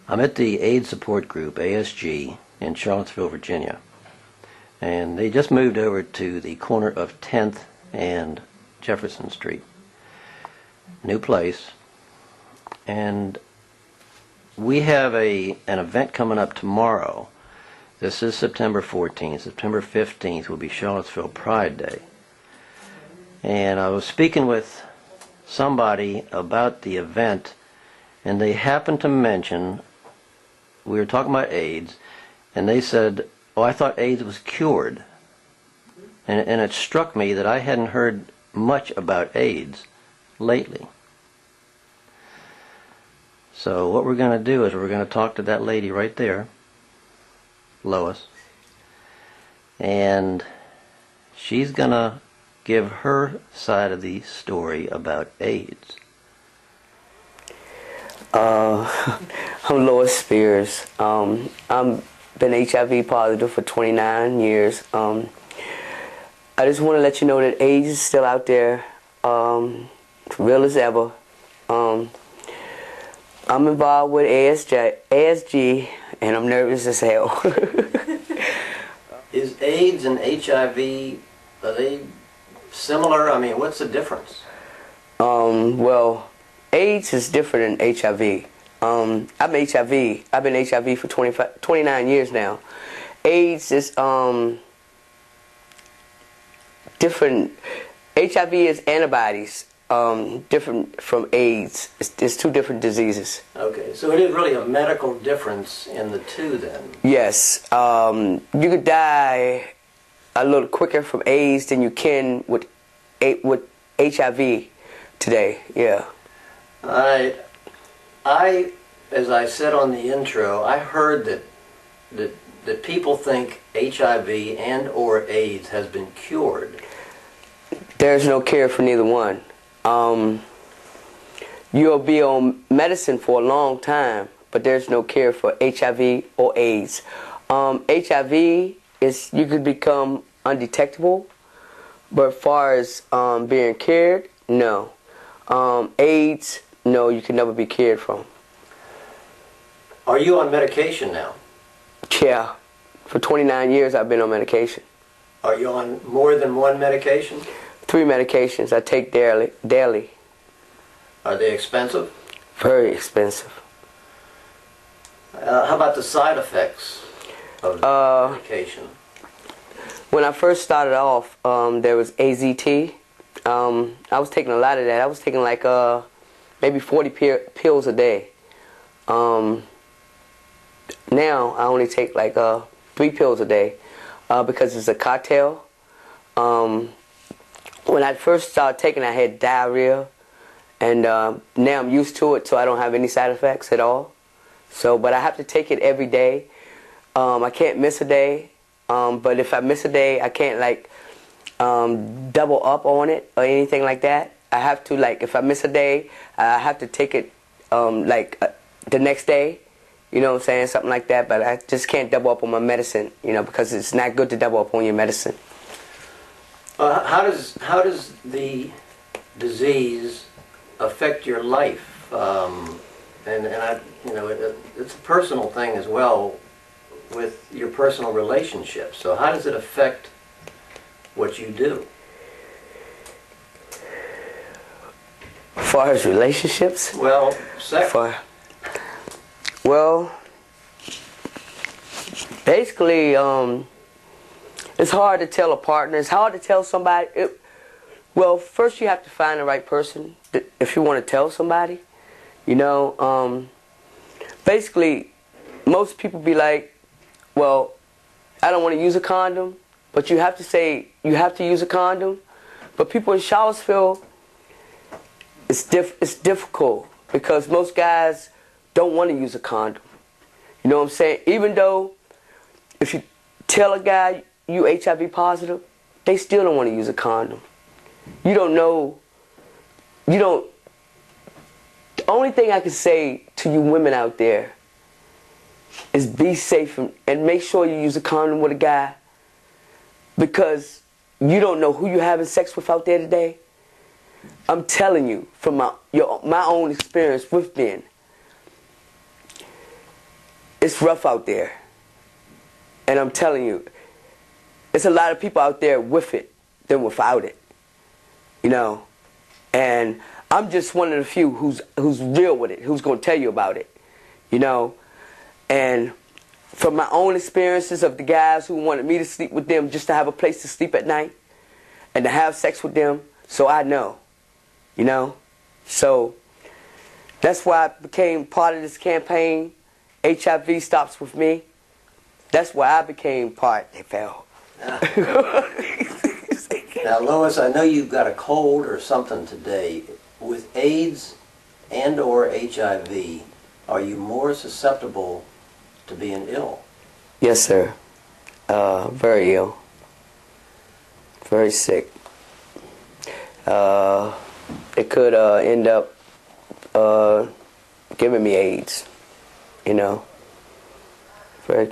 I'm at the AIDS Support Group, ASG, in Charlottesville, Virginia. And they just moved over to the corner of 10th and Jefferson Street. New place. And we have an event coming up tomorrow. This is September 14th. September 15th will be Charlottesville Pride Day. And I was speaking with somebody about the event, and they happened to mention, we were talking about AIDS, and they said, oh, I thought AIDS was cured. And it struck me that I hadn't heard much about AIDS lately. So what we're going to do is we're going to talk to that lady right there, Lois, and she's going to give her side of the story about AIDS. I'm Lois Spears. I'm been HIV positive for 29 years. I just want to let you know that AIDS is still out there, real as ever. I'm involved with ASG, and I'm nervous as hell. Is AIDS and HIV, are they similar? I mean, what's the difference? Well, AIDS is different than HIV. I'm HIV. I've been HIV for 29 years now. AIDS is different. HIV is antibodies, different from AIDS. It's two different diseases. Okay, so it is really a medical difference in the two then? Yes. You could die a little quicker from AIDS than you can with HIV today. Yeah. I, as I said on the intro, I heard that people think HIV and or AIDS has been cured. There's no cure for neither one. You'll be on medicine for a long time, but there's no cure for HIV or AIDS. HIV is, you could become undetectable, but as far as being cured, no. AIDS, no, you can never be cured from. Are you on medication now? Yeah. For 29 years I've been on medication. Are you on more than one medication? 3 medications I take daily. Are they expensive? Very expensive. How about the side effects of the medication? When I first started off, there was AZT. I was taking a lot of that. I was taking like maybe 40 pills a day. Now I only take like 3 pills a day because it's a cocktail. When I first started taking it, I had diarrhea, and now I'm used to it, so I don't have any side effects at all. But I have to take it every day. I can't miss a day, but if I miss a day, I can't like double up on it or anything like that. I have to, like, if I miss a day, I have to take it the next day. You know what I'm saying? Something like that. But I just can't double up on my medicine, you know, because it's not good to double up on your medicine. How does the disease affect your life? And I, you know, it's a personal thing as well with your personal relationships. So how does it affect what you do? As far as relationships? Well, sex. Well, basically, it's hard to tell a partner. It's hard to tell somebody. Well, first you have to find the right person if you want to tell somebody. You know, basically, most people be like, well, I don't want to use a condom, but you have to say you have to use a condom. But people in Charlottesville, it's difficult because most guys don't want to use a condom. You know what I'm saying? Even though if you tell a guy you HIV positive, they still don't want to use a condom. You don't know. You don't. The only thing I can say to you women out there is be safe and make sure you use a condom with a guy, because you don't know who you're having sex with out there today. I'm telling you from my own experience with men. it's rough out there. And I'm telling you, it's a lot of people out there with it than without it. You know? And I'm just one of the few who's real with it, who's going to tell you about it. You know? And from my own experiences of the guys who wanted me to sleep with them just to have a place to sleep at night and to have sex with them, so I know. You know? So that's why I became part of this campaign, HIV Stops With Me. That's why I became part. They fell. Now, Lois, I know you've got a cold or something today. With AIDS and or HIV, are you more susceptible to being ill? Yes, sir. Very ill. Very sick. It could end up giving me AIDS. You know, very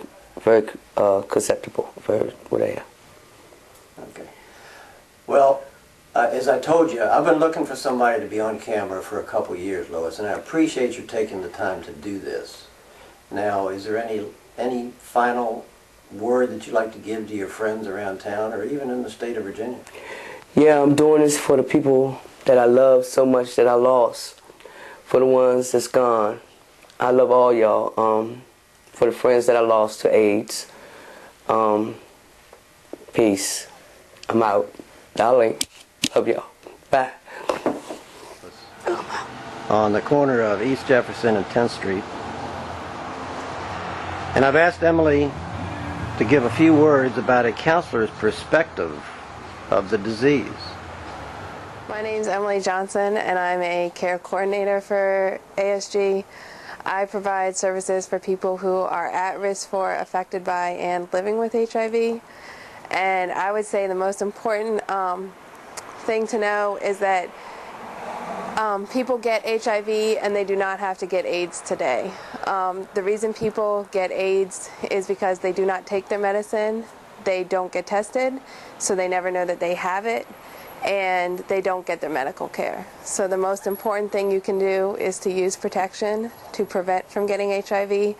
susceptible. Very whatever. Okay. Well, as I told you, I've been looking for somebody to be on camera for a couple years, Lois, and I appreciate you taking the time to do this. Now, is there any final word that you'd like to give to your friends around town or even in the state of Virginia? Yeah, I'm doing this for the people that I love so much that I lost, for the ones that's gone. I love all y'all. For the friends that I lost to AIDS. Peace. I'm out. Darling. Love y'all. Bye. On the corner of East Jefferson and 10th Street. And I've asked Emily to give a few words about a counselor's perspective of the disease. My name's Emily Johnson, and I'm a care coordinator for ASG. I provide services for people who are at risk for, affected by, and living with HIV. And I would say the most important thing to know is that people get HIV and they do not have to get AIDS today. The reason people get AIDS is because they do not take their medicine, they don't get tested, so they never know that they have it, and they don't get their medical care. So the most important thing you can do is to use protection to prevent from getting HIV.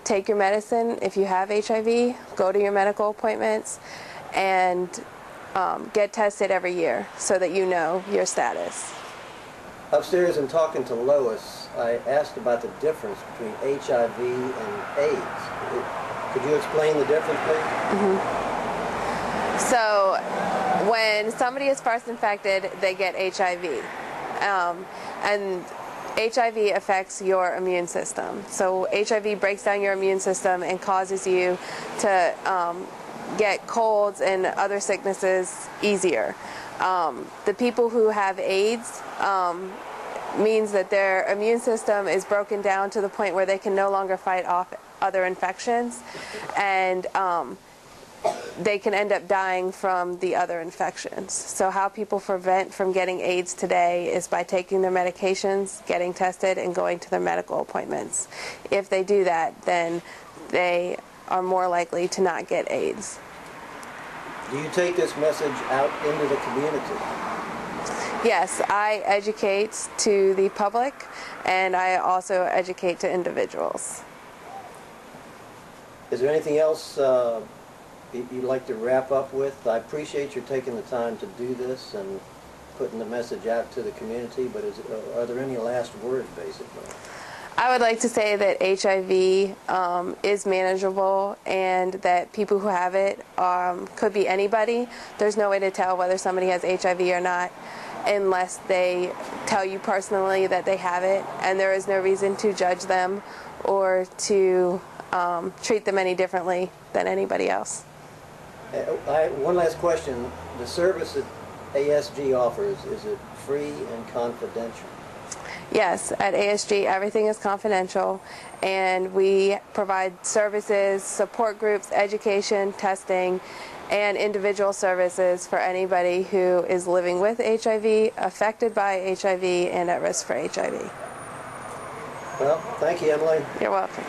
Take your medicine if you have HIV, go to your medical appointments, and get tested every year so that you know your status. Upstairs in talking to Lois, I asked about the difference between HIV and AIDS. Could you explain the difference, please? Mm-hmm. So when somebody is first infected, they get HIV. And HIV affects your immune system. So HIV breaks down your immune system and causes you to get colds and other sicknesses easier. The people who have AIDS means that their immune system is broken down to the point where they can no longer fight off other infections, and they can end up dying from the other infections. So how people prevent from getting AIDS today is by taking their medications, getting tested, and going to their medical appointments. If they do that, then they are more likely to not get AIDS. Do you take this message out into the community? Yes, I educate to the public, and I also educate to individuals. Is there anything else you'd like to wrap up with? I appreciate you taking the time to do this and putting the message out to the community, but are there any last words, basically? I would like to say that HIV is manageable, and that people who have it could be anybody. There's no way to tell whether somebody has HIV or not unless they tell you personally that they have it, and there is no reason to judge them or to treat them any differently than anybody else. One last question. The service that ASG offers, is it free and confidential? Yes, at ASG everything is confidential, and we provide services, support groups, education, testing, and individual services for anybody who is living with HIV, affected by HIV, and at risk for HIV. Well, thank you, Emily. You're welcome.